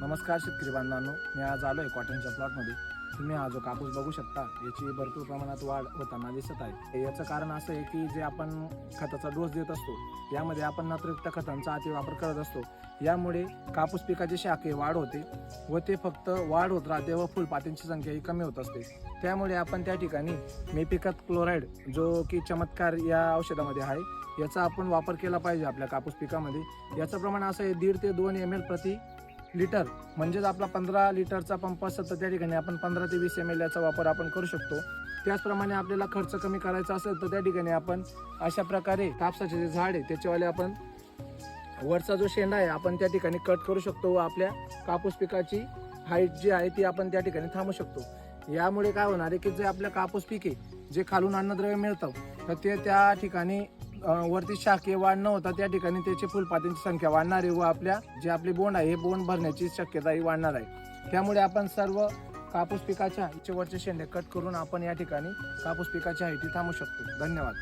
नमस्कार शेतकरी बांधवांनो, मी आज आलो आहे कॉटनच्या प्लॉटमध्ये. तुम्ही हा जो कापूस बघू शकता याची भरपूर प्रमाणात वाढ होताना दिसत आहे. याचं कारण असं आहे की जे आपण खताचा डोस देत असतो यामध्ये आपण नत्रयुक्त खतांचा अतिवापर करत असतो. यामुळे कापूस पिकाची शाखे वाढ होते व ते फक्त वाढ होत राहते व फुलपातींची संख्याही कमी होत असते. त्यामुळे आपण त्या ठिकाणी मेपिकत क्लोराईड जो की चमत्कार या औषधामध्ये आहे याचा आपण वापर केला पाहिजे आपल्या कापूस पिकामध्ये. याचं प्रमाण असं आहे 1.5 ते 2 ml प्रति लिटर, म्हणजेच आपला 15 लिटरचा पंप असतो तर त्या ठिकाणी आपण 15 ते 20 ml याचा वापर आपण करू शकतो. त्याचप्रमाणे आपल्याला खर्च कमी करायचा असेल तर त्या ठिकाणी आपण अशा प्रकारे कापसाचे जे झाड आहे त्याच्यावाले आपण वरचा जो शेंडा आहे आपण त्या ठिकाणी कट करू शकतो व आपल्या कापूस पिकाची हाईट जी आहे ती आपण त्या ठिकाणी थांबवू शकतो. यामुळे काय होणार आहे की जे आपल्या कापूस पीक आहे जे खालून अन्नद्रव्य मिळतं तर ते त्या ठिकाणी वरती शाखे वाढ न होता त्या ठिकाणी त्याची फुलपातींची संख्या वाढणार आहे व आपल्या जे आपले बोंड आहे हे बोंड भरण्याची शक्यताही वाढणार आहे. त्यामुळे आपण सर्व कापूस पिकाच्या वरचे शेंडे कट करून आपण या ठिकाणी कापूस पिकाची हाईट थांबवू शकतो. धन्यवाद.